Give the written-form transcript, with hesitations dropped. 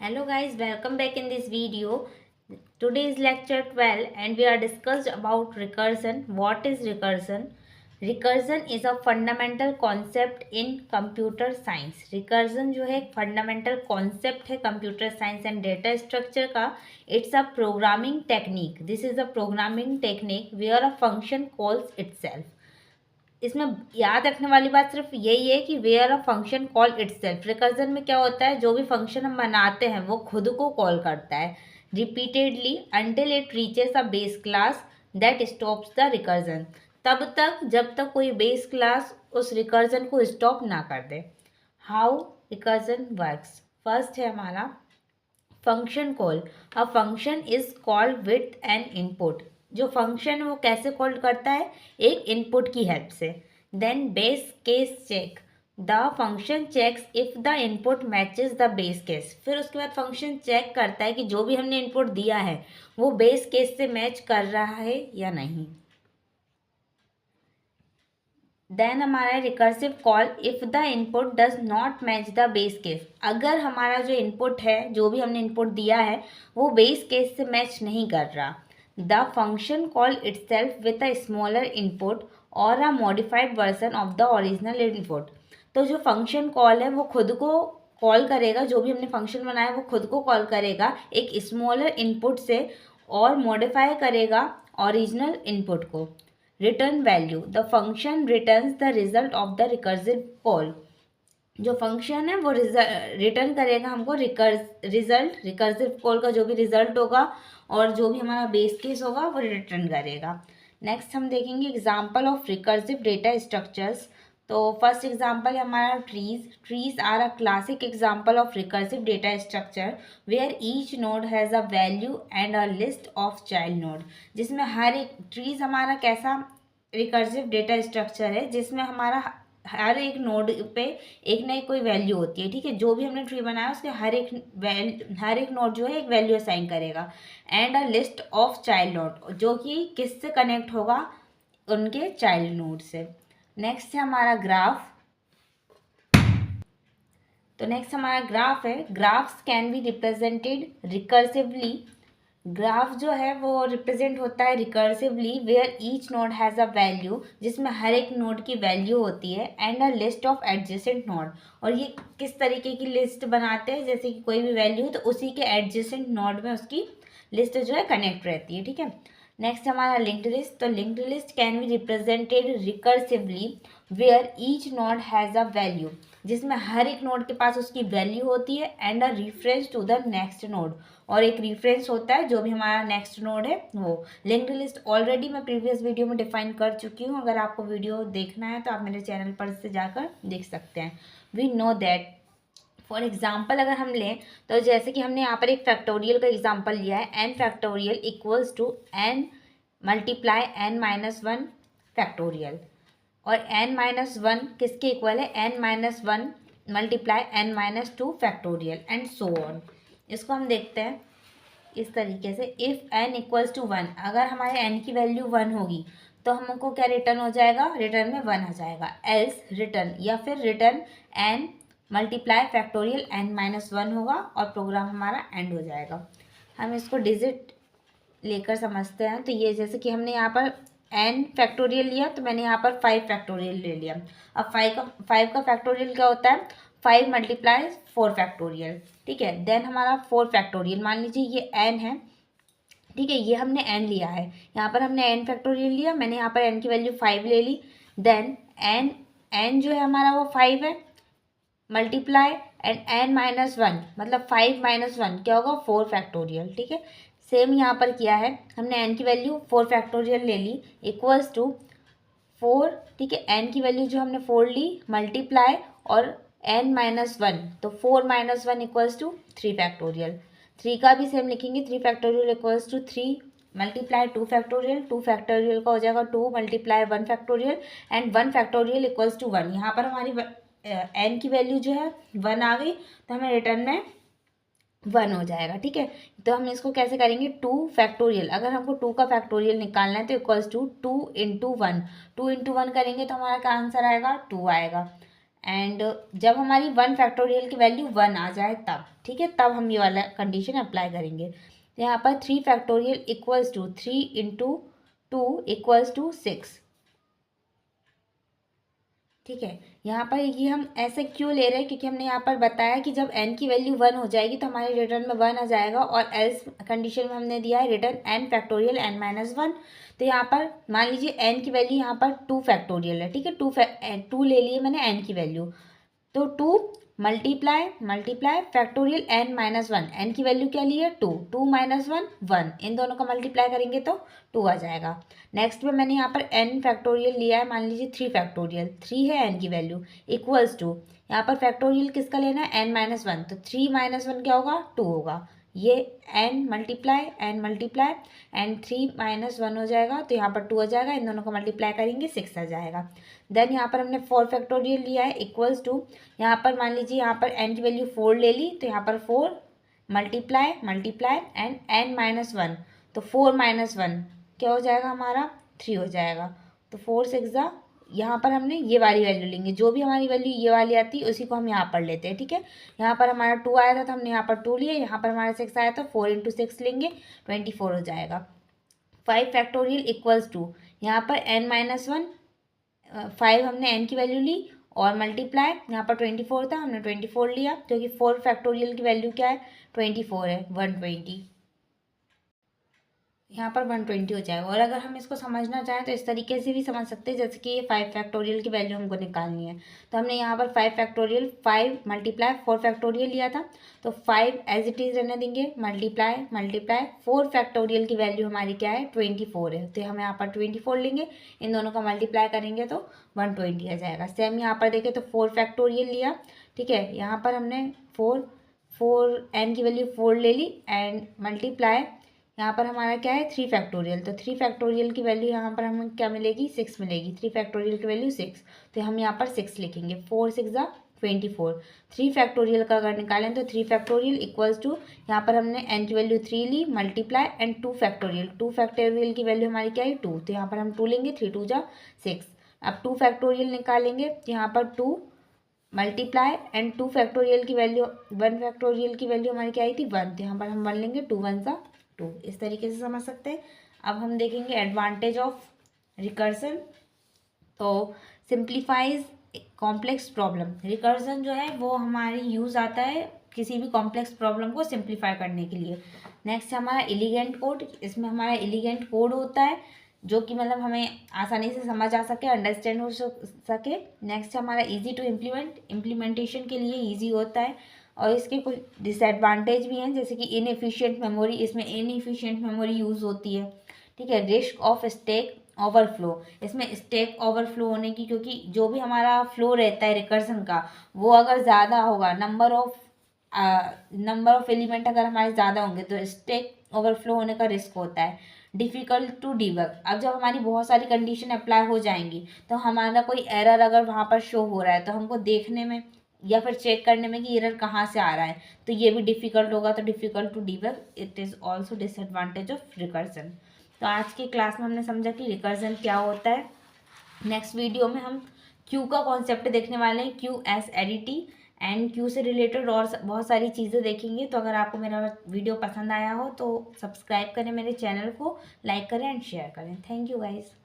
Hello guys, welcome back in this video. Today is lecture 12 and we are discussed about recursion. What is recursion? Recursion is a fundamental concept in computer science. Recursion जो है एक fundamental concept है computer science and data structure का. It's a programming technique. This is a programming technique where a function calls itself. इसमें याद रखने वाली बात सिर्फ यही है कि where a function call itself. Recursion में क्या होता है, जो भी फंक्शन हम बनाते हैं वो खुद को कॉल करता है repeatedly until it reaches a base class that stops the recursion. तब तक जब तक कोई बेस क्लास उस रिकर्जन को स्टॉप ना कर दे। हाउ रिकर्जन वर्क्स, फर्स्ट है हमारा function call. A function is called with an input. जो फंक्शन है वो कैसे कॉल करता है, एक इनपुट की हेल्प से। Then base case check, the function checks if the input matches the base case. फिर उसके बाद फंक्शन चेक करता है कि जो भी हमने इनपुट दिया है वो बेस केस से मैच कर रहा है या नहीं। देन हमारा recursive call if the input does not match the base case. अगर हमारा जो इनपुट है, जो भी हमने इनपुट दिया है वो बेस केस से मैच नहीं कर रहा, the function call itself with a smaller input और a modified version of the original input. तो जो फंक्शन कॉल है वो खुद को कॉल करेगा, जो भी हमने फंक्शन बनाया वो खुद को कॉल करेगा एक स्मॉलर इनपुट से और मॉडिफाई करेगा ओरिजिनल इनपुट को। Return value, the function returns the result of the recursive call. जो फंक्शन है वो रिटर्न करेगा हमको रिजल्ट, रिकर्सिव कॉल का जो भी रिजल्ट होगा और जो भी हमारा बेस केस होगा वो रिटर्न करेगा। नेक्स्ट हम देखेंगे example of recursive data structures. तो फर्स्ट एग्जाम्पल है हमारा trees. Trees are a classic example of recursive data structure where each node has a value and a list of child node. जिसमें हर एक trees हमारा कैसा रिकर्सिव डेटा स्ट्रक्चर है जिसमें हमारा हर एक नोड पे एक ना एक कोई वैल्यू होती है। ठीक है, जो भी हमने ट्री बनाया उसके हर एक नोड जो है एक वैल्यू असाइन करेगा and a list of child node, जो कि किससे कनेक्ट होगा, उनके चाइल्ड नोड से। नेक्स्ट है हमारा ग्राफ। तो नेक्स्ट हमारा ग्राफ है। Graphs can be represented recursively. Graph जो है वो रिप्रेजेंट होता है recursively where each node has a value, जिसमें हर एक नोड की वैल्यू होती है and a list of adjacent node. और ये किस तरीके की लिस्ट बनाते हैं, जैसे कि कोई भी वैल्यू है तो उसी के एडजेसेंट नोड में उसकी लिस्ट जो है कनेक्ट रहती है। ठीक है, नेक्स्ट हमारा लिंक्ड लिस्ट। तो linked list can be represented recursively where each node has a value, जिसमें हर एक नोड के पास उसकी वैल्यू होती है and a reference to the next node, और एक रिफरेंस होता है जो भी हमारा नेक्स्ट नोड है वो। लिंक्ड लिस्ट ऑलरेडी मैं प्रीवियस वीडियो में डिफाइन कर चुकी हूँ, अगर आपको वीडियो देखना है तो आप मेरे चैनल पर से जाकर देख सकते हैं। We know that, for example अगर हम लें तो जैसे कि हमने यहाँ पर एक फैक्टोरियल का एग्जाम्पल लिया है, N factorial equals to N multiply N minus one factorial. और एन माइनस वन किसके इक्वल है, N minus one multiply N minus two factorial and so on. इसको हम देखते हैं इस तरीके से, if N equals to one, अगर हमारे एन की वैल्यू वन होगी तो हमको क्या रिटर्न हो जाएगा, रिटर्न में वन आ जाएगा। एल्स रिटर्न, या फिर return N multiply factorial N minus one होगा और प्रोग्राम हमारा एंड हो जाएगा। हम इसको डिजिट लेकर समझते हैं। तो ये जैसे कि हमने यहाँ पर एन फैक्टोरियल लिया तो मैंने यहाँ पर फाइव फैक्टोरियल ले लिया। अब फाइव का फैक्टोरियल क्या होता है, फाइव मल्टीप्लाई फोर फैक्टोरियल। ठीक है, देन हमारा फोर फैक्टोरियल, मान लीजिए ये एन है। ठीक है, ये हमने एन लिया है, यहाँ पर हमने एन फैक्टोरियल लिया, मैंने यहाँ पर एन की वैल्यू फाइव ले ली। देन एन एन जो है हमारा वो फाइव है, multiply and N minus one, मतलब फाइव माइनस वन क्या होगा, फोर फैक्टोरियल। ठीक है, सेम यहाँ पर किया है, हमने एन की वैल्यू फोर फैक्टोरियल ले ली इक्वल्स टू फोर। ठीक है, एन की वैल्यू जो हमने फोर ली मल्टीप्लाई और एन माइनस वन, तो four minus one equals to three factorial. Three का भी सेम लिखेंगे, three factorial equals to three multiply two factorial, two factorial का हो जाएगा two multiply one factorial and one factorial equals to one. यहाँ पर हमारी एन की वैल्यू जो है वन आ गई तो हमें रिटर्न में वन हो जाएगा। ठीक है, तो हम इसको कैसे करेंगे, टू फैक्टोरियल, अगर हमको टू का फैक्टोरियल निकालना है तो equals to two into one, two into one करेंगे तो हमारा क्या आंसर आएगा, टू आएगा। एंड जब हमारी 1 फैक्टोरियल की वैल्यू 1 आ जाए तब, ठीक है, तब हम ये वाला कंडीशन अप्लाई करेंगे। तो यहाँ पर 3 factorial equals to 3 into 2 equals to 6, ठीक है। यहाँ पर ये हम ऐसे क्यों ले रहे हैं, क्योंकि हमने यहाँ पर बताया कि जब n की वैल्यू 1 हो जाएगी तो हमारे रिटर्न में 1 आ जाएगा, और एल्स कंडीशन में हमने दिया है return n factorial n minus 1। तो यहाँ पर मान लीजिए n की वैल्यू यहाँ पर 2 फैक्टोरियल है, ठीक है, 2 ले लिए मैंने n की वैल्यू, तो 2 multiply multiply factorial n minus 1, N की वैल्यू क्या ली है 2, 2 माइनस 1 1, इन दोनों का मल्टीप्लाई करेंगे तो 2 आ जाएगा। नेक्स्ट में मैंने यहाँ पर n फैक्टोरियल लिया है, मान लीजिए 3 फैक्टोरियल, 3 है n की वैल्यू, इक्वल्स टू यहाँ पर फैक्टोरियल किसका लेना है n माइनस 1, तो 3 माइनस 1 क्या होगा 2 होगा, ये n मल्टीप्लाई एंड 3 माइनस 1 हो जाएगा, तो यहाँ पर 2 आ जाएगा, इन दोनों को मल्टीप्लाई करेंगे 6 आ जाएगा। देन यहाँ पर हमने 4 फैक्टोरियल लिया है इक्वल्स टू, यहाँ पर मान लीजिए यहाँ पर n की वैल्यू 4 ले ली, तो यहाँ पर 4 मल्टीप्लाई एंड n माइनस 1, तो 4 माइनस 1 क्या हो जाएगा हमारा 3 हो जाएगा, तो 4 6 यहाँ पर हमने ये वाली वैल्यू लेंगे, जो भी हमारी वैल्यू ये वाली आती है उसी को हम यहाँ पर लेते हैं, ठीक है। यहाँ पर हमारा 2 आया था तो हमने यहाँ पर 2 लिए, यहाँ पर हमारा 6 आया था, 4 इंटू 6 लेंगे 24 हो जाएगा। 5 फैक्टोरियल इक्वल्स टू, यहाँ पर n माइनस 1, 5 हमने n की वैल्यू ली और मल्टीप्लाई, यहाँ पर 24 था हमने 24 लिया, क्योंकि 4 फैक्टोरियल की वैल्यू क्या है 24 है, 120, यहाँ पर 120 हो जाएगा। और अगर हम इसको समझना चाहें तो इस तरीके से भी समझ सकते हैं, जैसे कि ये 5 फैक्टोरियल की वैल्यू हमको निकालनी है, तो हमने यहाँ पर 5 फैक्टोरियल 5 मल्टीप्लाई 4 फैक्टोरियल लिया था, तो 5 एज इट इज़ रहने देंगे, मल्टीप्लाई 4 फैक्टोरियल की वैल्यू हमारी क्या है 24 है, तो हम यहाँ पर 24 लेंगे, इन दोनों का मल्टीप्लाई करेंगे तो 120 आ जाएगा। सेम यहाँ पर देखें तो 4 फैक्टोरियल लिया, ठीक है, यहाँ पर हमने 4 n की वैल्यू 4 ले ली एंड मल्टीप्लाई, यहाँ पर हमारा क्या है 3 फैक्टोरियल, तो 3 फैक्टोरियल की वैल्यू यहाँ पर हमें क्या मिलेगी 6 मिलेगी, 3 फैक्टोरियल की वैल्यू 6, तो हम यहाँ पर 6 लिखेंगे, 4 6 24। 3 फैक्टोरियल का अगर निकालें तो 3 फैक्टोरियल इक्वल्स टू, यहाँ पर हमने n की वैल्यू 3 ली, मल्टीप्लाई एंड 2 फैक्टोरियल की वैल्यू हमारी क्या है 2, तो यहाँ पर हम 2 लेंगे, 3 2 6। अब 2 फैक्टोरियल निकालेंगे तो यहाँ पर 2 मल्टीप्लाई एंड 2 फैक्टोरियल की वैल्यू 1 फैक्टोरियल की वैल्यू हमारी क्या आई थी 1, तो यहाँ पर हम 1 लेंगे, 2 1 2, इस तरीके से समझ सकते हैं। अब हम देखेंगे एडवांटेज ऑफ रिकर्सन। तो सिंप्लीफाइज कॉम्प्लेक्स प्रॉब्लम, रिकर्सन जो है वो हमारी यूज़ आता है किसी भी कॉम्प्लेक्स प्रॉब्लम को सिंप्लीफाई करने के लिए। नेक्स्ट हमारा एलिगेंट कोड, इसमें हमारा एलिगेंट कोड होता है जो कि मतलब हमें आसानी से समझ आ सके, अंडरस्टैंड हो सके। नेक्स्ट हमारा इजी टू इम्प्लीमेंटेशन के लिए इजी होता है, और इसके कुछ डिसएडवांटेज भी हैं, जैसे कि इनएफिशिएंट मेमोरी, इसमें इनएफिशिएंट मेमोरी यूज़ होती है, ठीक है। रिस्क ऑफ स्टैक ओवरफ्लो, इसमें स्टैक ओवरफ्लो होने की, क्योंकि जो भी हमारा फ्लो रहता है रिकर्सन का वो अगर ज़्यादा होगा, नंबर ऑफ एलिमेंट अगर हमारे ज़्यादा होंगे तो स्टैक ओवरफ्लो होने का रिस्क होता है। डिफ़िकल्ट टू डिबग, अब जब हमारी बहुत सारी कंडीशन अप्लाई हो जाएंगी तो हमारा कोई एरर अगर वहाँ पर शो हो रहा है तो हमको देखने में या फिर चेक करने में कि एरर कहाँ से आ रहा है, तो ये भी डिफ़िकल्ट होगा, तो difficult to debug it is also disadvantage of recursion. तो आज की क्लास में हमने समझा कि रिकर्सन क्या होता है। नेक्स्ट वीडियो में हम क्यू का कॉन्सेप्ट देखने वाले हैं, क्यू एस एडिटी, एंड क्यू से रिलेटेड और बहुत सारी चीज़ें देखेंगे। तो अगर आपको मेरा वीडियो पसंद आया हो तो सब्सक्राइब करें मेरे चैनल को, लाइक करें एंड शेयर करें। Thank you guys.